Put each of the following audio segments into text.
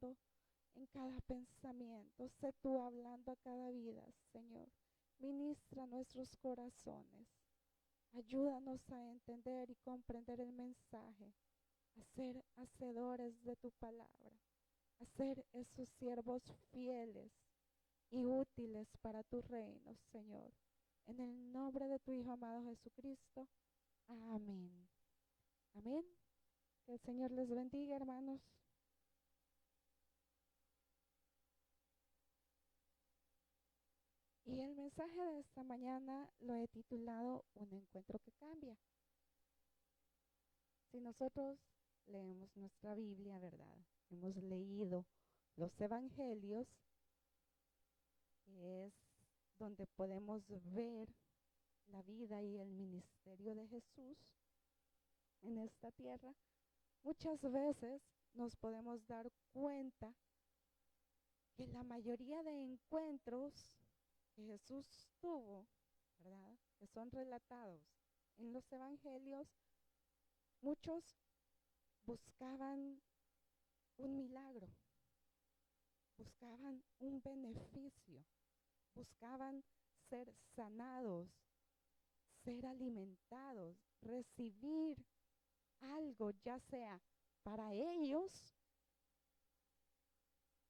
hablando en cada pensamiento. Sé tú hablando a cada vida, Señor. Ministra nuestros corazones. Ayúdanos a entender y comprender el mensaje, a ser hacedores de tu palabra, a ser esos siervos fieles y útiles para tu reino, Señor. En el nombre de tu Hijo amado Jesucristo. Amén. Amén. Que el Señor les bendiga, hermanos. Y el mensaje de esta mañana lo he titulado Un encuentro que cambia. Si nosotros leemos nuestra Biblia, ¿verdad? Hemos leído los evangelios, que es donde podemos ver la vida y el ministerio de Jesús en esta tierra. Muchas veces nos podemos dar cuenta que la mayoría de encuentros que Jesús tuvo, ¿verdad?, que son relatados en los evangelios, muchos buscaban un milagro, buscaban un beneficio, buscaban ser sanados, ser alimentados, recibir algo, ya sea para ellos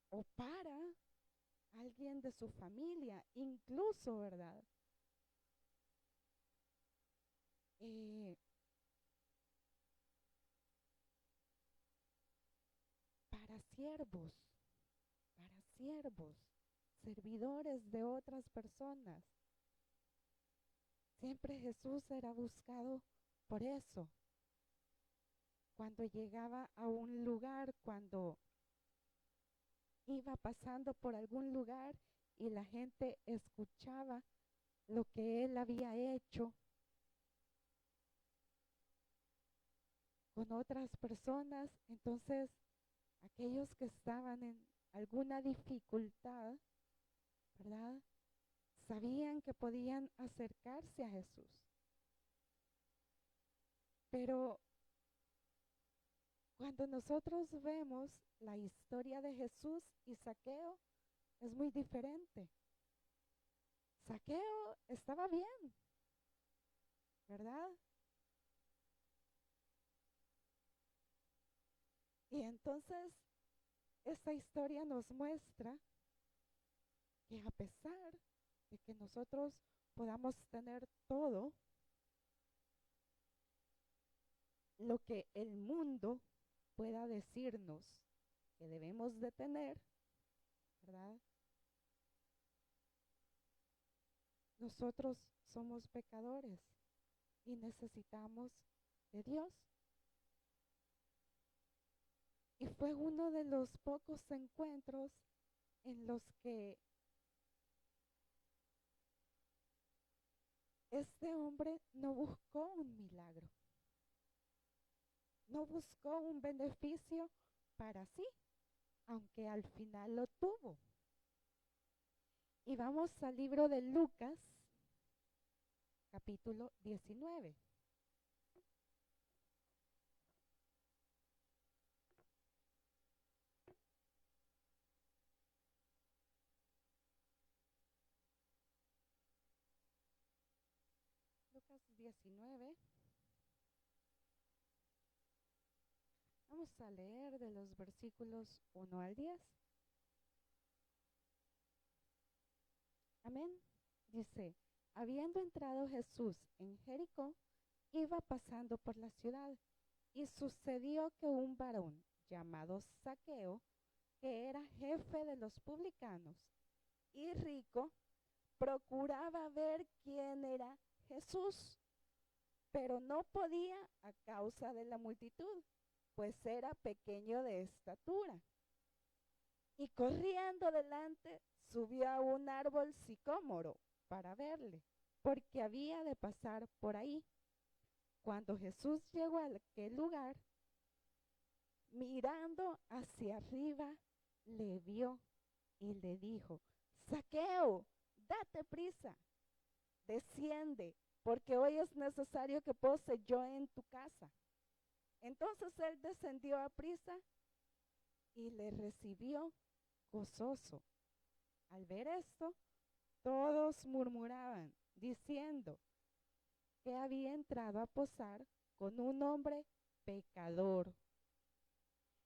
o para alguien de su familia, incluso, ¿verdad? Para siervos, servidores de otras personas. Siempre Jesús era buscado por eso. Cuando llegaba a un lugar, cuando iba pasando por algún lugar y la gente escuchaba lo que él había hecho con otras personas, entonces aquellos que estaban en alguna dificultad, ¿verdad?, sabían que podían acercarse a Jesús. Pero cuando nosotros vemos la historia de Jesús y Zaqueo, es muy diferente. Zaqueo estaba bien, ¿verdad? Y entonces esta historia nos muestra que a pesar de que nosotros podamos tener todo lo que el mundo pueda decirnos que debemos de tener, ¿verdad?, nosotros somos pecadores y necesitamos de Dios. Y fue uno de los pocos encuentros en los que este hombre no buscó un milagro, no buscó un beneficio para sí, aunque al final lo tuvo. Y vamos al libro de Lucas, capítulo 19. Lucas 19. Vamos a leer de los versículos 1 al 10. Amén. Dice, habiendo entrado Jesús en Jericó, iba pasando por la ciudad, y sucedió que un varón llamado Zaqueo, que era jefe de los publicanos y rico, procuraba ver quién era Jesús, pero no podía a causa de la multitud, pues era pequeño de estatura. Y corriendo delante, subió a un árbol sicómoro para verle, porque había de pasar por ahí. Cuando Jesús llegó a aquel lugar, mirando hacia arriba, le vio y le dijo, Zaqueo, date prisa, desciende, porque hoy es necesario que pose yo en tu casa. Entonces él descendió a prisa y le recibió gozoso. Al ver esto, todos murmuraban, diciendo que había entrado a posar con un hombre pecador.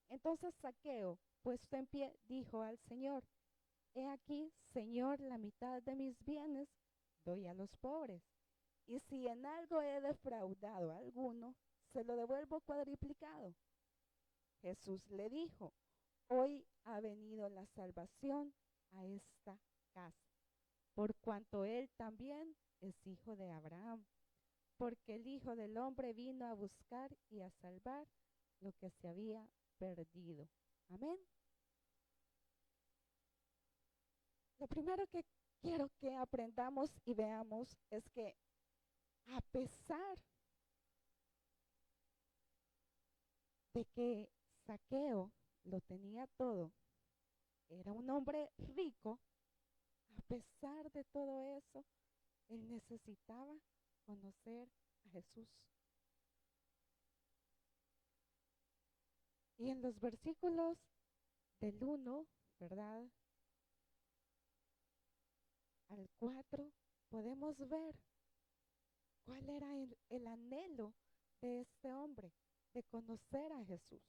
Entonces Zaqueo, puesto en pie, dijo al Señor: He aquí, Señor, la mitad de mis bienes doy a los pobres, y si en algo he defraudado a alguno, se lo devuelvo cuadriplicado. Jesús le dijo: Hoy ha venido la salvación a esta casa, por cuanto él también es hijo de Abraham, porque el Hijo del Hombre vino a buscar y a salvar lo que se había perdido. Amén. Lo primero que quiero que aprendamos y veamos es que a pesar de que Zaqueo lo tenía todo, era un hombre rico, a pesar de todo eso, él necesitaba conocer a Jesús. Y en los versículos del 1, ¿verdad?, al 4, podemos ver cuál era el anhelo de este hombre, de conocer a Jesús.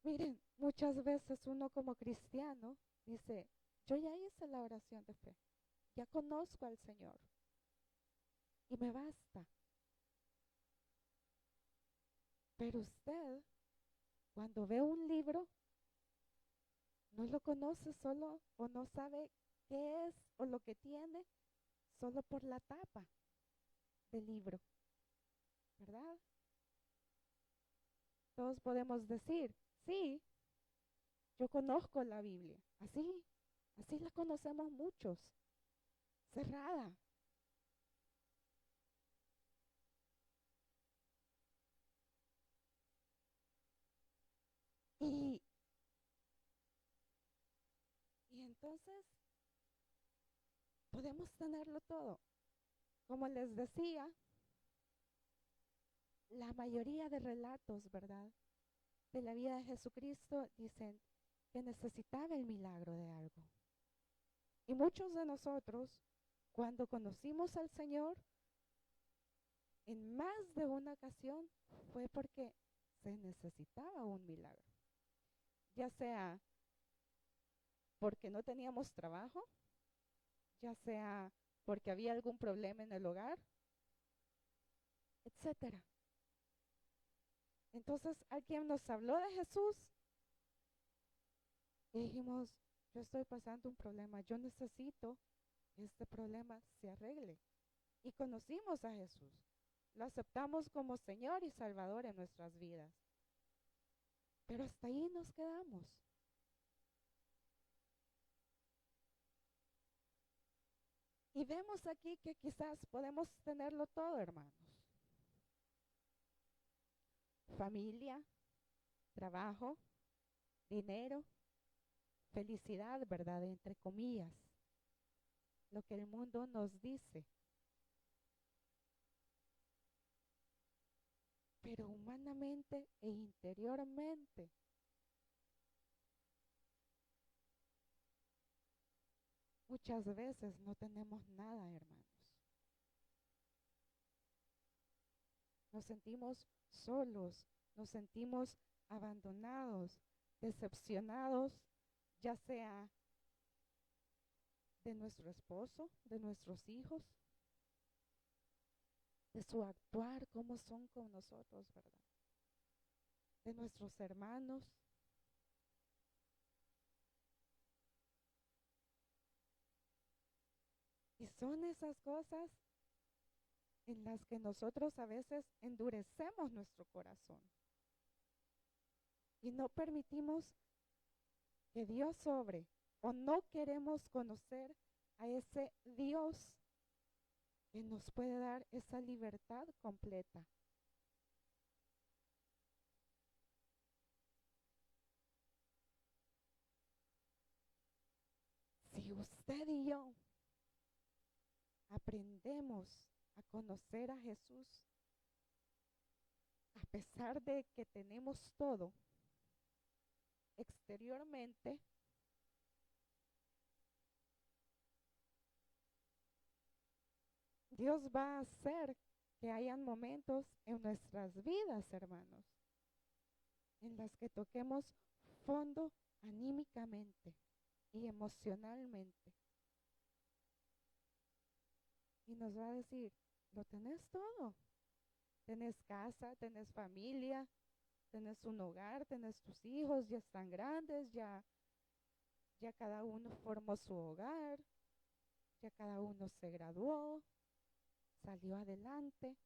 Miren, muchas veces uno como cristiano dice: yo ya hice la oración de fe, ya conozco al Señor y me basta. Pero usted, cuando ve un libro, no lo conoce solo o no sabe qué es o lo que tiene solo por la tapa del libro, ¿verdad? Todos podemos decir: sí, yo conozco la Biblia, así la conocemos muchos, cerrada. Y, y entonces podemos tenerlo todo. Como les decía, la mayoría de relatos, ¿verdad?, de la vida de Jesucristo dicen que necesitaba el milagro de algo. Y muchos de nosotros, cuando conocimos al Señor, en más de una ocasión fue porque se necesitaba un milagro. Ya sea porque no teníamos trabajo, ya sea porque había algún problema en el hogar, etcétera. Entonces alguien nos habló de Jesús y dijimos: yo estoy pasando un problema, yo necesito que este problema se arregle. Y conocimos a Jesús, lo aceptamos como Señor y Salvador en nuestras vidas. Pero hasta ahí nos quedamos. Y vemos aquí que quizás podemos tenerlo todo, hermanos. Familia, trabajo, dinero, felicidad, ¿verdad?, entre comillas, lo que el mundo nos dice. Pero humanamente e interiormente, muchas veces no tenemos nada, hermanos. Nos sentimos solos, nos sentimos abandonados, decepcionados, ya sea de nuestro esposo, de nuestros hijos, de su actuar, cómo son con nosotros, ¿verdad?, de nuestros hermanos. Y son esas cosas en las que nosotros a veces endurecemos nuestro corazón y no permitimos que Dios sobre, o no queremos conocer a ese Dios que nos puede dar esa libertad completa. Si usted y yo aprendemos a conocer a Jesús, a pesar de que tenemos todo exteriormente, Dios va a hacer que hayan momentos en nuestras vidas, hermanos, en las que toquemos fondo anímicamente y emocionalmente. Y nos va a decir, lo tenés todo. Tenés casa, tenés familia, tenés un hogar, tenés tus hijos, ya están grandes, ya cada uno formó su hogar, ya cada uno se graduó, salió adelante.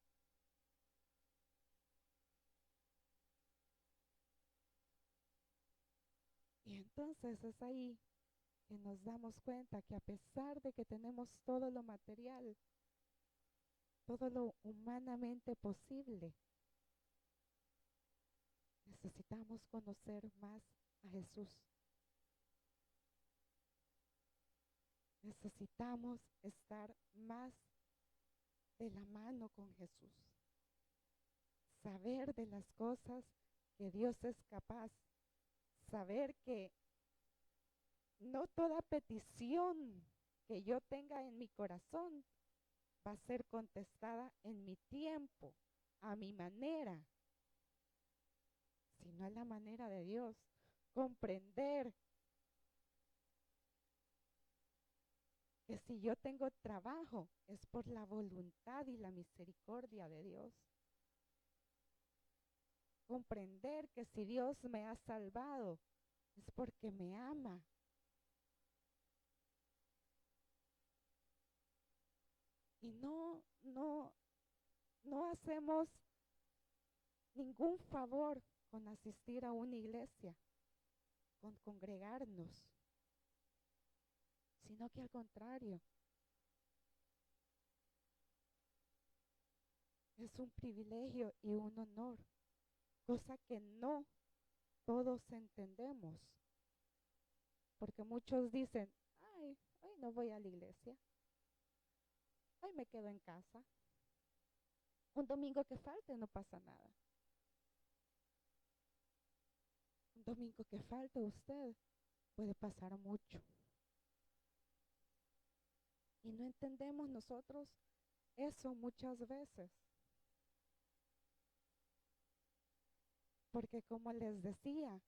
Y entonces es ahí que nos damos cuenta que a pesar de que tenemos todo lo material, todo lo humanamente posible, necesitamos conocer más a Jesús. Necesitamos estar más de la mano con Jesús. Saber de las cosas que Dios es capaz. Saber que no toda petición que yo tenga en mi corazón va a ser contestada en mi tiempo, a mi manera, sino a la manera de Dios. Comprender que si yo tengo trabajo es por la voluntad y la misericordia de Dios. Comprender que si Dios me ha salvado es porque me ama. Y no hacemos ningún favor con asistir a una iglesia, con congregarnos, sino que al contrario, es un privilegio y un honor, cosa que no todos entendemos, porque muchos dicen, ay, hoy no voy a la iglesia, hoy me quedo en casa, un domingo que falte no pasa nada. Un domingo que falte usted puede pasar mucho. Y no entendemos nosotros eso muchas veces. Porque como les decía,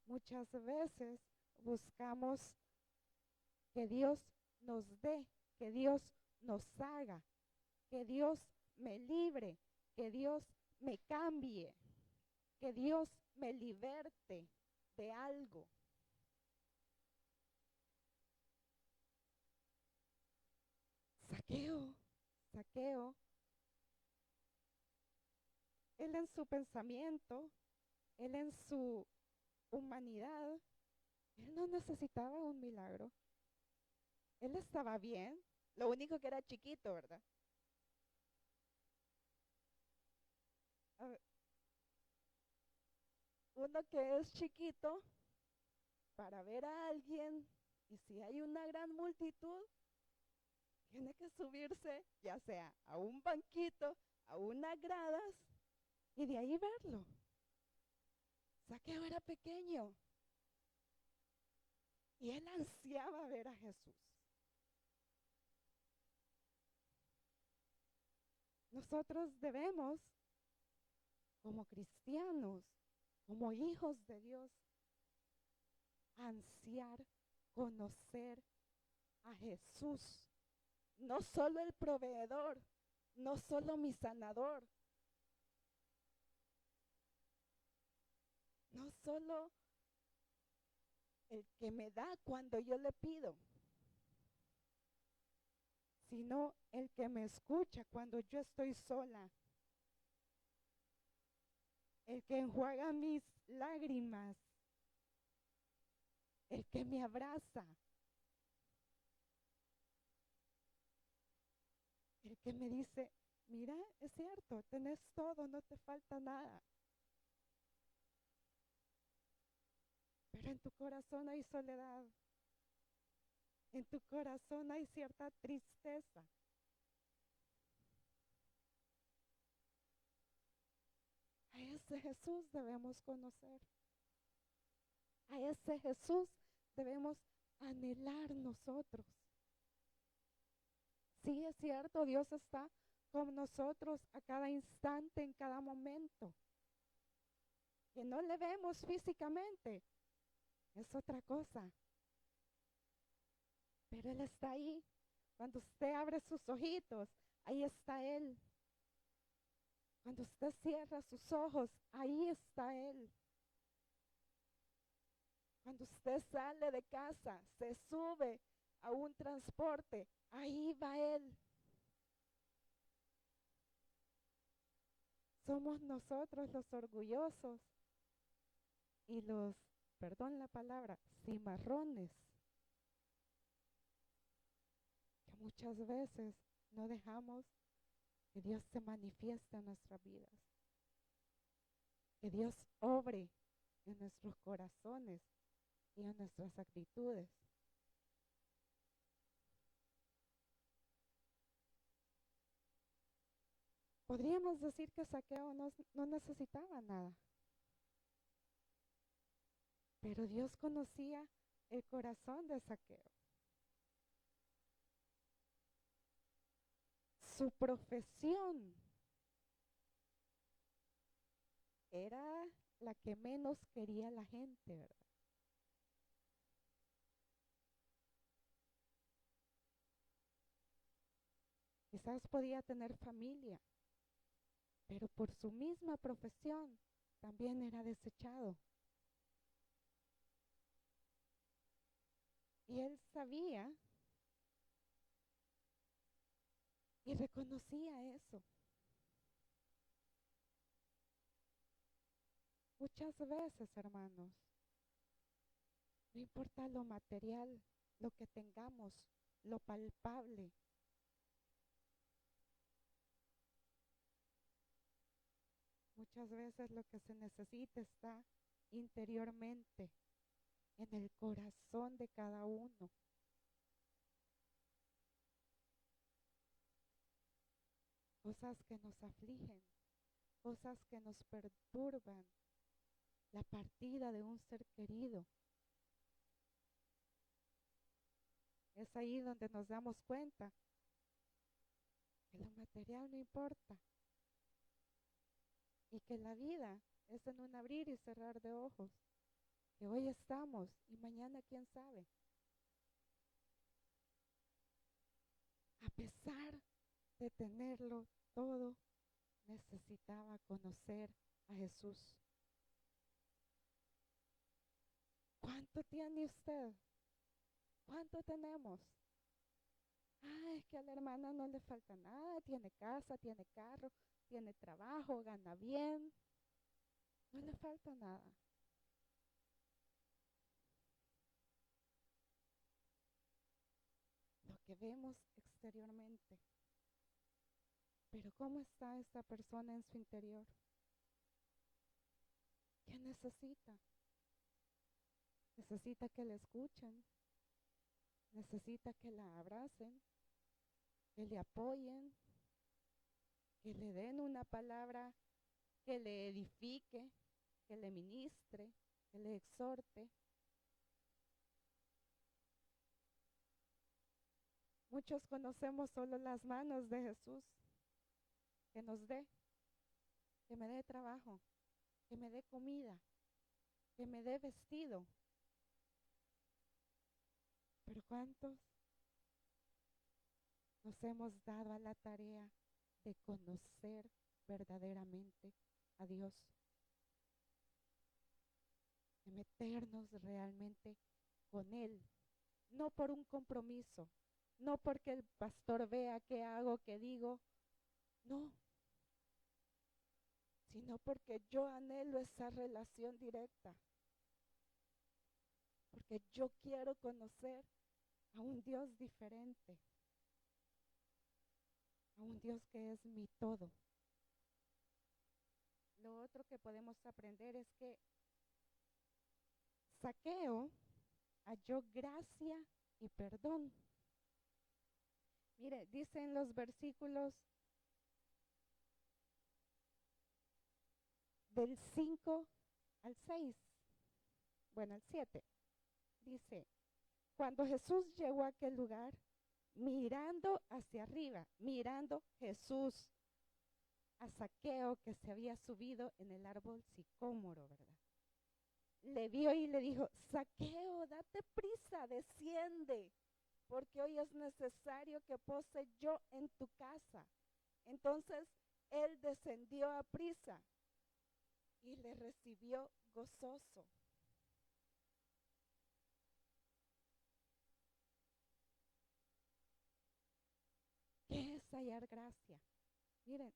muchas veces buscamos que Dios nos dé, que Dios nos haga, que Dios me libre, que Dios me cambie, que Dios me liberte de algo. Saqueo, él en su pensamiento, él en su humanidad, él no necesitaba un milagro. Él estaba bien, lo único que era chiquito, ¿verdad? A ver, uno que es chiquito, para ver a alguien, y si hay una gran multitud, tiene que subirse ya sea a un banquito, a unas gradas, y de ahí verlo. Saqueo era pequeño, y él ansiaba ver a Jesús. Nosotros debemos, como cristianos, como hijos de Dios, ansiar conocer a Jesús. No solo el proveedor, no solo mi sanador, no solo el que me da cuando yo le pido, sino el que me escucha cuando yo estoy sola, el que enjuaga mis lágrimas, el que me abraza, el que me dice, mira, es cierto, tenés todo, no te falta nada. Pero en tu corazón hay soledad, en tu corazón hay cierta tristeza. A ese Jesús debemos conocer. A ese Jesús debemos anhelar nosotros. Sí, es cierto, Dios está con nosotros a cada instante, en cada momento. Que no le vemos físicamente, es otra cosa. Pero Él está ahí. Cuando usted abre sus ojitos, ahí está Él. Cuando usted cierra sus ojos, ahí está Él. Cuando usted sale de casa, se sube a un transporte, ahí va Él. Somos nosotros los orgullosos y los, perdón la palabra, cimarrones, que muchas veces no dejamos que Dios se manifieste en nuestras vidas, que Dios obre en nuestros corazones y en nuestras actitudes. Podríamos decir que Zaqueo no necesitaba nada, pero Dios conocía el corazón de Zaqueo. Su profesión era la que menos quería la gente, ¿verdad? Quizás podía tener familia, pero por su misma profesión también era desechado. Y él sabía y reconocía eso. Muchas veces, hermanos, no importa lo material, lo que tengamos, lo palpable. Muchas veces lo que se necesita está interiormente, en el corazón de cada uno. Cosas que nos afligen, cosas que nos perturban, la partida de un ser querido. Es ahí donde nos damos cuenta que lo material no importa y que la vida es en un abrir y cerrar de ojos, que hoy estamos y mañana quién sabe. A pesar de tenerlo todo, necesitaba conocer a Jesús. ¿Cuánto tiene usted? ¿Cuánto tenemos? Es que a la hermana no le falta nada, tiene casa, tiene carro, tiene trabajo, gana bien, no le falta nada. Lo que vemos exteriormente. Pero ¿cómo está esta persona en su interior? ¿Qué necesita? Necesita que la escuchen, necesita que la abracen, que le apoyen, que le den una palabra que le edifique, que le ministre, que le exhorte. Muchos conocemos solo las manos de Jesús, que nos dé, que me dé trabajo, que me dé comida, que me dé vestido. Pero ¿cuántos nos hemos dado a la tarea de conocer verdaderamente a Dios? De meternos realmente con Él, no por un compromiso, no porque el pastor vea qué hago, qué digo, no, sino porque yo anhelo esa relación directa, porque yo quiero conocer a un Dios diferente, a un Dios que es mi todo. Lo otro que podemos aprender es que Zaqueo halló gracia y perdón. Mire, dice en los versículos del 5 al 6, bueno, al 7, dice, cuando Jesús llegó a aquel lugar, mirando hacia arriba, mirando Jesús a Zaqueo que se había subido en el árbol sicómoro, ¿verdad? Le vio y le dijo, Zaqueo, date prisa, desciende, porque hoy es necesario que pose yo en tu casa. Entonces él descendió a prisa y le recibió gozoso. ¿Qué es hallar gracia? Miren,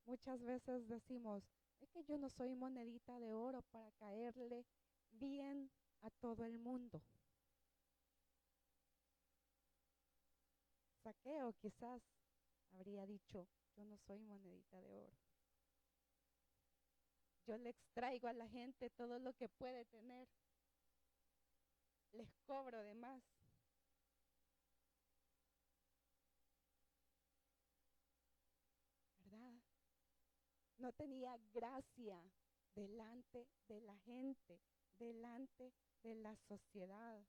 muchas veces decimos, es que yo no soy monedita de oro para caerle bien a todo el mundo. Zaqueo quizás habría dicho, yo no soy monedita de oro. Yo le extraigo a la gente todo lo que puede tener. Les cobro de más. ¿Verdad? No tenía gracia delante de la gente, delante de la sociedad.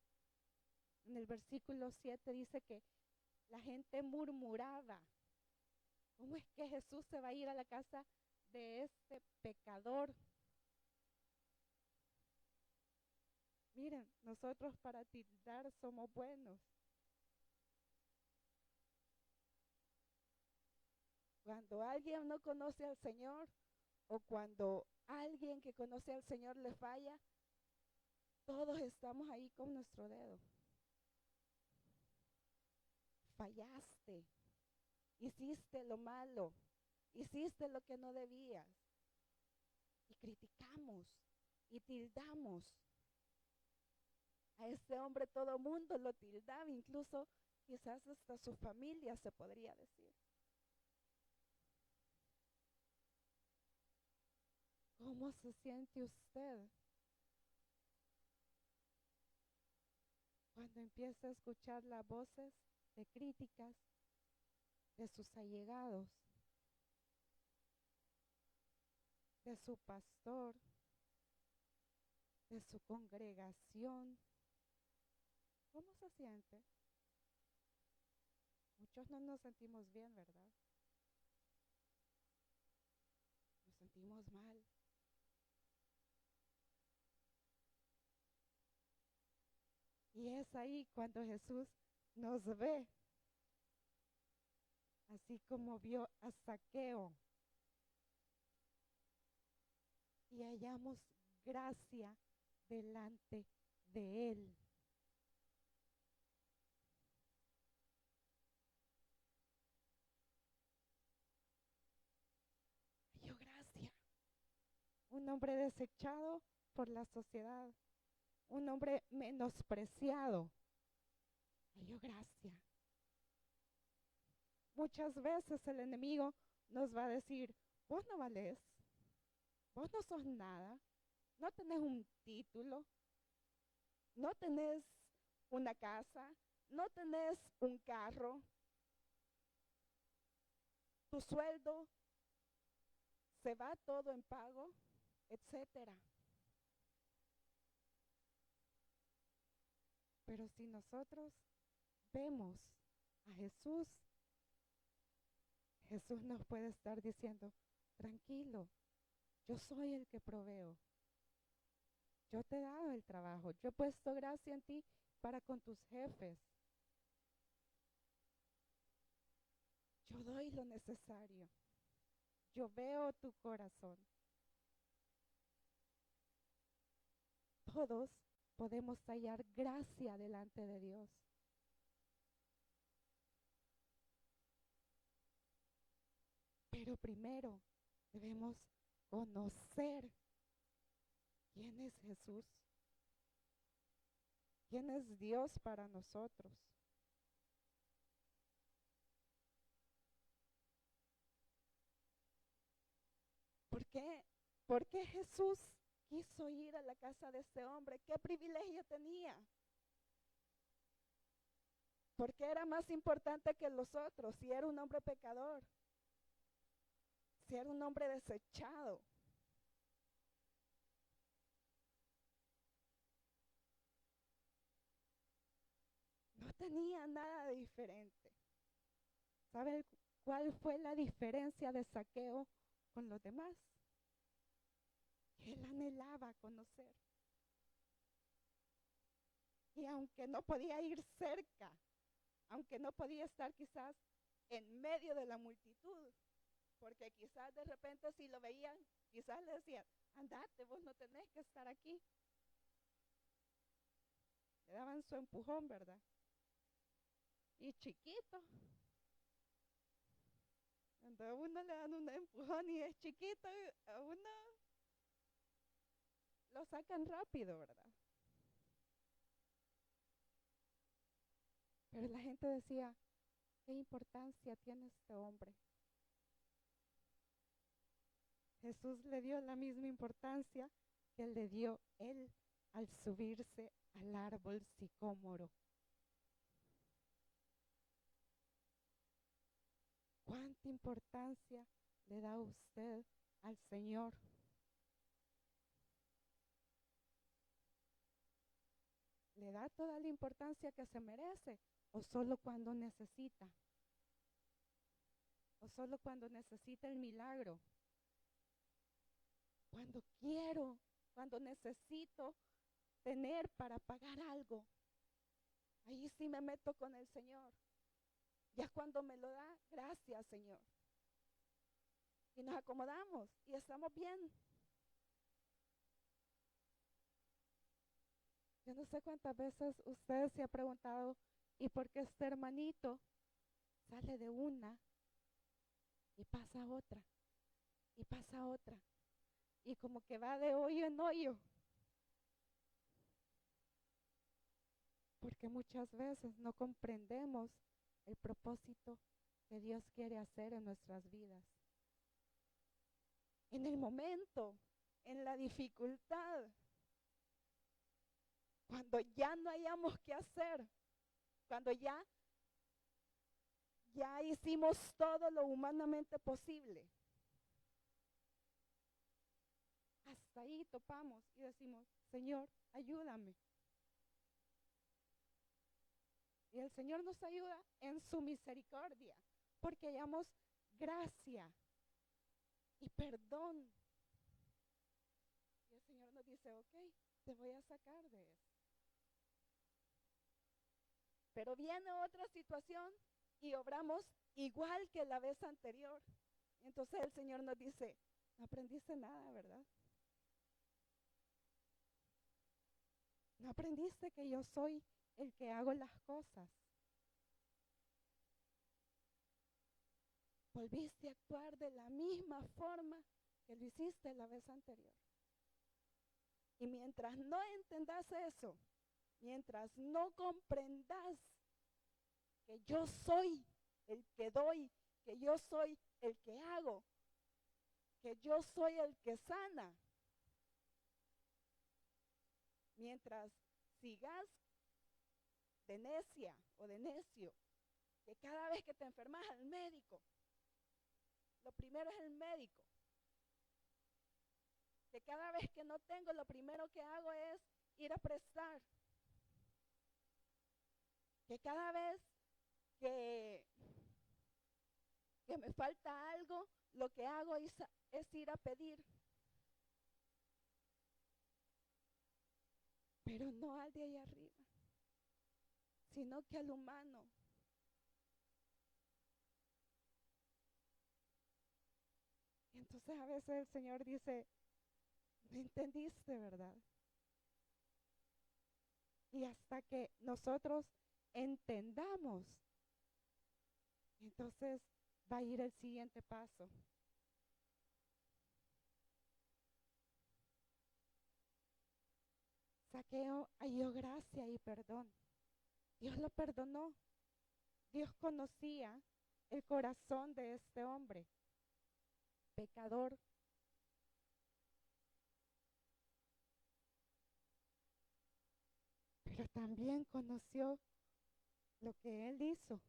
En el versículo 7 dice que la gente murmuraba. ¿Cómo es que Jesús se va a ir a la casa de este pecador? Miren, nosotros para tildar somos buenos. Cuando alguien no conoce al Señor o cuando alguien que conoce al Señor le falla, todos estamos ahí con nuestro dedo. Fallaste, hiciste lo malo, hiciste lo que no debías. Y criticamos y tildamos. A este hombre todo mundo lo tildaba, incluso quizás hasta su familia se podría decir. ¿Cómo se siente usted cuando empieza a escuchar las voces de críticas de sus allegados, de su pastor, de su congregación? ¿Cómo se siente? Muchos no nos sentimos bien, ¿verdad? Nos sentimos mal. Y es ahí cuando Jesús nos ve, así como vio a Zaqueo. Y hallamos gracia delante de él. Halló gracia. Un hombre desechado por la sociedad. Un hombre menospreciado. Halló gracia. Muchas veces el enemigo nos va a decir, vos no valés, vos no sos nada, no tenés un título, no tenés una casa, no tenés un carro, tu sueldo se va todo en pago, etcétera. Pero si nosotros vemos a Jesús, Jesús nos puede estar diciendo, tranquilo, yo soy el que proveo. Yo te he dado el trabajo, yo he puesto gracia en ti para con tus jefes. Yo doy lo necesario. Yo veo tu corazón. Todos podemos hallar gracia delante de Dios. Pero primero debemos conocer quién es Jesús, quién es Dios para nosotros. ¿Por qué? ¿Por qué Jesús quiso ir a la casa de este hombre? ¿Qué privilegio tenía? ¿Por qué era más importante que los otros si era un hombre pecador? Si era un hombre desechado. tenía nada de diferente. ¿Sabe cuál fue la diferencia de Zaqueo con los demás? Él anhelaba conocer. Y aunque no podía ir cerca, aunque no podía estar quizás en medio de la multitud, porque quizás de repente si lo veían, quizás le decían, andate, vos no tenés que estar aquí. Le daban su empujón, ¿verdad? Y chiquito, cuando a uno le dan un empujón y es chiquito, a uno lo sacan rápido, ¿verdad? Pero la gente decía, ¿qué importancia tiene este hombre? Jesús le dio la misma importancia que le dio él al subirse al árbol sicómoro. ¿Cuánta importancia le da usted al Señor? ¿Le da toda la importancia que se merece o solo cuando necesita? ¿O solo cuando necesita el milagro? Cuando quiero, cuando necesito tener para pagar algo, ahí sí me meto con el Señor. Ya cuando me lo da, gracias Señor. Y nos acomodamos y estamos bien. Yo no sé cuántas veces usted se ha preguntado, ¿y por qué este hermanito sale de una y pasa a otra? Y pasa a otra. Y como que va de hoyo en hoyo. Porque muchas veces no comprendemos el propósito que Dios quiere hacer en nuestras vidas. En el momento, en la dificultad, cuando ya no hayamos qué hacer, cuando ya hicimos todo lo humanamente posible. Hasta ahí topamos y decimos, Señor, ayúdame. Y el Señor nos ayuda en su misericordia, porque hallamos gracia y perdón. Y el Señor nos dice, ok, te voy a sacar de eso. Pero viene otra situación y obramos igual que la vez anterior. Entonces el Señor nos dice, no aprendiste nada, ¿verdad? No aprendiste que yo soy el que hago las cosas. Volviste a actuar de la misma forma que lo hiciste la vez anterior. Y mientras no entendas eso, mientras no comprendas que yo soy el que doy, que yo soy el que hago, que yo soy el que sana, mientras sigas de necia o de necio, que cada vez que te enfermas al médico, lo primero es el médico, que cada vez que no tengo, lo primero que hago es ir a prestar, que cada vez que me falta algo, lo que hago es ir a pedir, pero no al de ahí arriba, sino que al humano. Entonces a veces el Señor dice, no entendiste, ¿verdad? Y hasta que nosotros entendamos, entonces va a ir el siguiente paso. Zaqueo halló gracia y perdón. Dios lo perdonó. Dios conocía el corazón de este hombre, pecador. Pero también conoció lo que él hizo.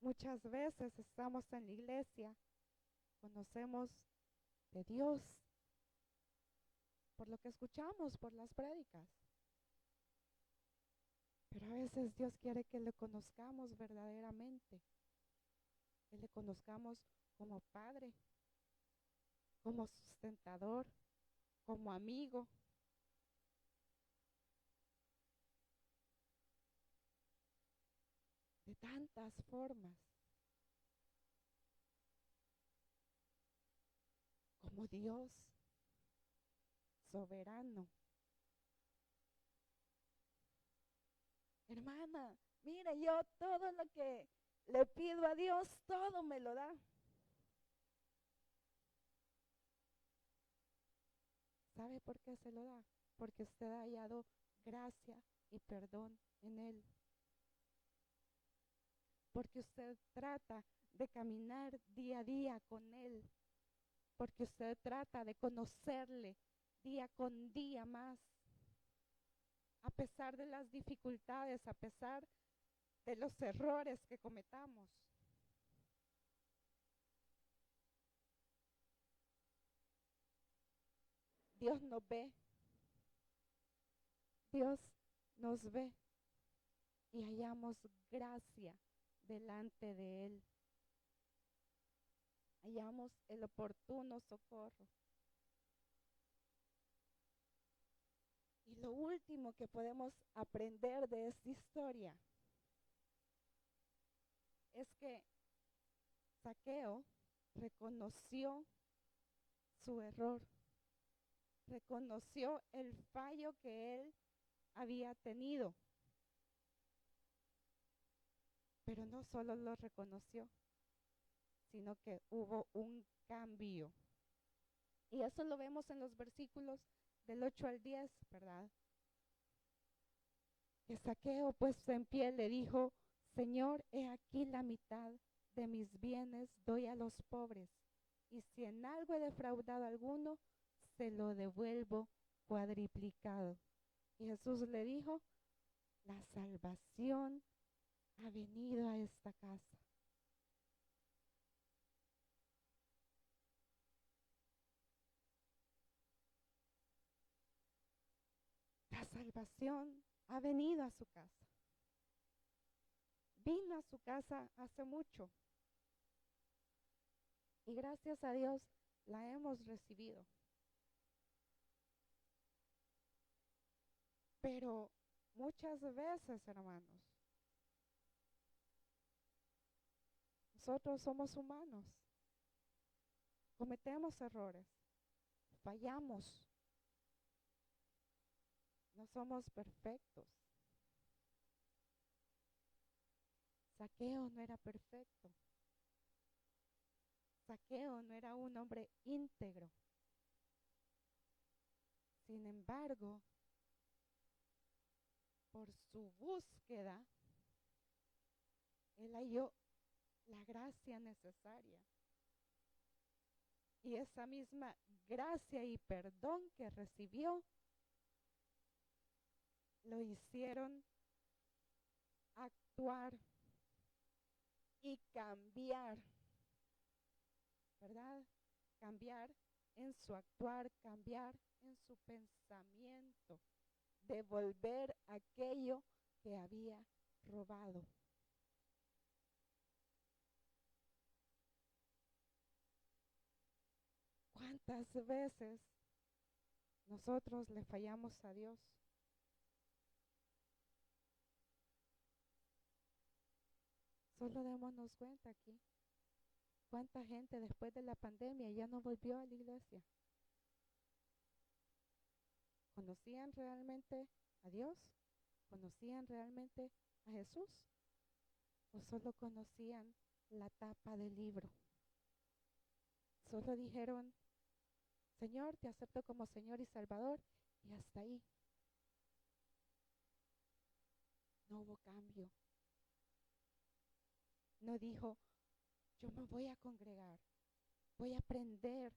Muchas veces estamos en la iglesia, conocemos de Dios, por lo que escuchamos, por las prédicas. Pero a veces Dios quiere que le conozcamos verdaderamente, que le conozcamos como Padre, como sustentador, como amigo. De tantas formas, como Dios soberano. Hermana, mire, yo todo lo que le pido a Dios, todo me lo da. ¿Sabe por qué se lo da? Porque usted ha hallado gracia y perdón en Él. Porque usted trata de caminar día a día con Él. Porque usted trata de conocerle día con día más. A pesar de las dificultades, a pesar de los errores que cometamos. Dios nos ve. Dios nos ve y hallamos gracia delante de Él. Hallamos el oportuno socorro. Y lo último que podemos aprender de esta historia es que Zaqueo reconoció su error, reconoció el fallo que él había tenido, pero no solo lo reconoció, sino que hubo un cambio. Y eso lo vemos en los versículos del 8 al 10, ¿verdad? Que Zaqueo, puesto en pie, le dijo: Señor, he aquí la mitad de mis bienes doy a los pobres, y si en algo he defraudado a alguno, se lo devuelvo cuadriplicado. Y Jesús le dijo: la salvación ha venido a esta casa. La salvación ha venido a su casa. Vino a su casa hace mucho. Y gracias a Dios la hemos recibido. Pero muchas veces, hermanos, nosotros somos humanos. Cometemos errores. Fallamos. No somos perfectos. Zaqueo no era perfecto. Zaqueo no era un hombre íntegro. Sin embargo, por su búsqueda, él halló la gracia necesaria. Y esa misma gracia y perdón que recibió, lo hicieron actuar y cambiar, ¿verdad? Cambiar en su actuar, cambiar en su pensamiento, devolver aquello que había robado. ¿Cuántas veces nosotros le fallamos a Dios? Solo démonos cuenta aquí. ¿Cuánta gente después de la pandemia ya no volvió a la iglesia? ¿Conocían realmente a Dios? ¿Conocían realmente a Jesús? ¿O solo conocían la tapa del libro? Solo dijeron: Señor, te acepto como Señor y Salvador, y hasta ahí. No hubo cambio. No dijo: yo me voy a congregar, voy a aprender,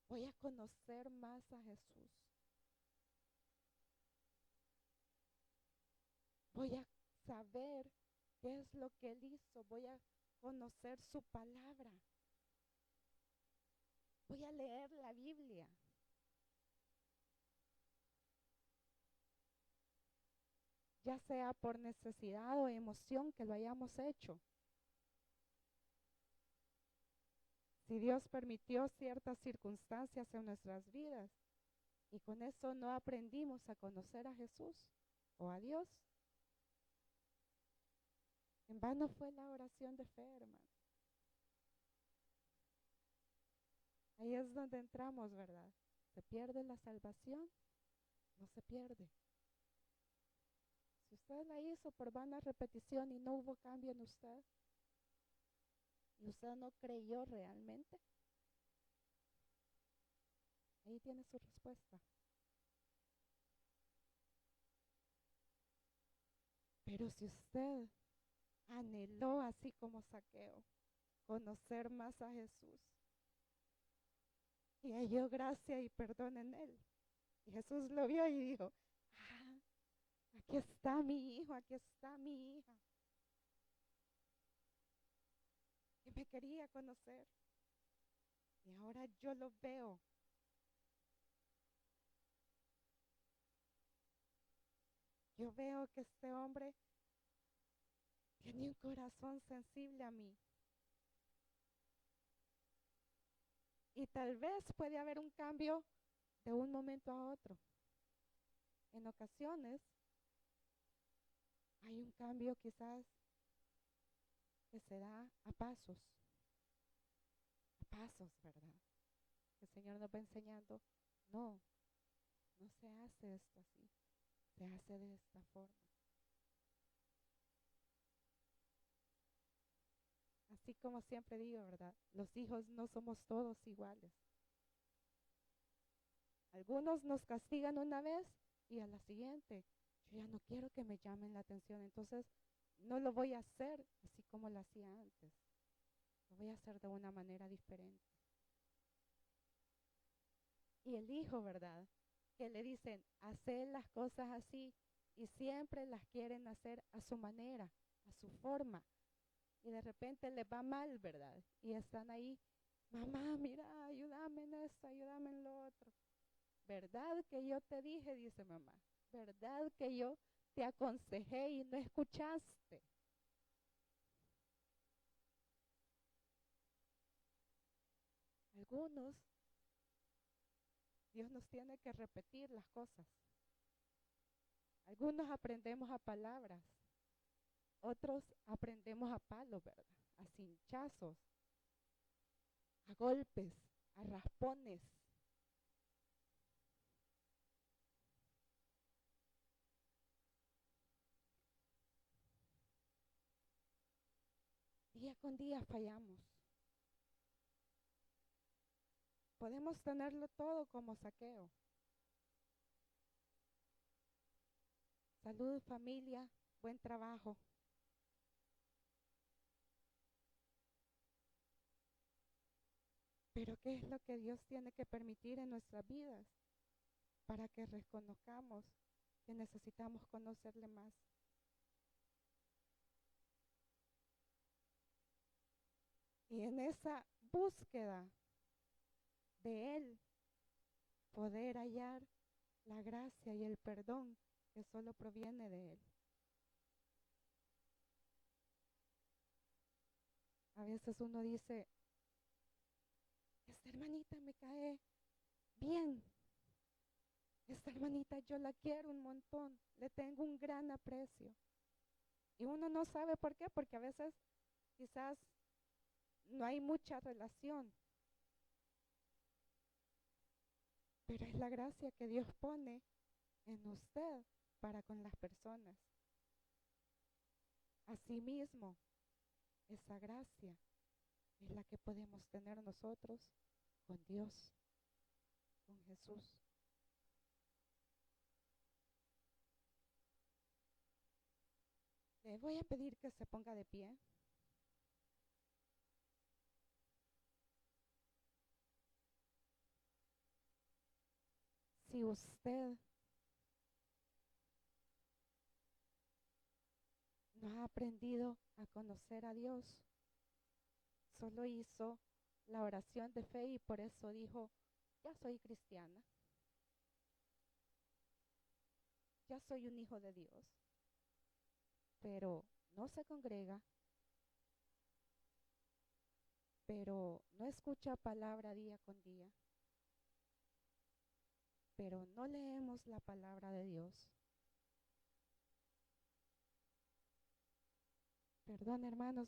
voy a conocer más a Jesús. Voy a saber qué es lo que Él hizo, voy a conocer su palabra. Voy a leer la Biblia. ya sea por necesidad o emoción que lo hayamos hecho. Si Dios permitió ciertas circunstancias en nuestras vidas y con eso no aprendimos a conocer a Jesús o a Dios, en vano fue la oración de fe, hermano. Ahí es donde entramos, ¿verdad? ¿Se pierde la salvación? No se pierde. Si usted la hizo por vana repetición y no hubo cambio en usted, y usted no creyó realmente, ahí tiene su respuesta. Pero si usted anheló, así como Zaqueo, conocer más a Jesús y halló gracia y perdón en él, y Jesús lo vio y dijo, ah, aquí está mi hijo, aquí está mi hija, que me quería conocer, y ahora yo lo veo. Yo veo que este hombre tiene un corazón sensible a mí. Y tal vez puede haber un cambio de un momento a otro. En ocasiones hay un cambio quizás que se da a pasos, ¿verdad? El Señor nos va enseñando, no, no se hace esto así, se hace de esta forma. Así como siempre digo, ¿verdad? Los hijos no somos todos iguales. Algunos nos castigan una vez y a la siguiente, yo ya no quiero que me llamen la atención, entonces no lo voy a hacer así como lo hacía antes. Lo voy a hacer de una manera diferente. Y el hijo, ¿verdad? Que le dicen, hacer las cosas así y siempre las quieren hacer a su manera, a su forma. Y de repente les va mal, ¿verdad? Y están ahí, mamá, mira, ayúdame en esto, ayúdame en lo otro. ¿Verdad que yo te dije? Dice mamá. ¿Verdad que yo te aconsejé y no escuchaste? Algunos, Dios nos tiene que repetir las cosas. Algunos aprendemos a palabras, otros aprendemos a palos, ¿verdad? A cinchazos, a golpes, a raspones. Día con día fallamos. Podemos tenerlo todo como Zaqueo. Salud, familia, buen trabajo. Pero ¿qué es lo que Dios tiene que permitir en nuestras vidas para que reconozcamos que necesitamos conocerle más? Y en esa búsqueda de Él, poder hallar la gracia y el perdón que solo proviene de Él. A veces uno dice, esta hermanita me cae bien, esta hermanita yo la quiero un montón, le tengo un gran aprecio. Y uno no sabe por qué, porque a veces quizás no hay mucha relación, pero es la gracia que Dios pone en usted para con las personas. Asimismo, esa gracia es la que podemos tener nosotros con Dios, con Jesús. Le voy a pedir que se ponga de pie. Si usted no ha aprendido a conocer a Dios, solo hizo la oración de fe y por eso dijo, ya soy cristiana, ya soy un hijo de Dios. pero no se congrega, pero no escucha palabra día con día, pero no leemos la palabra de Dios. Perdón, hermanos,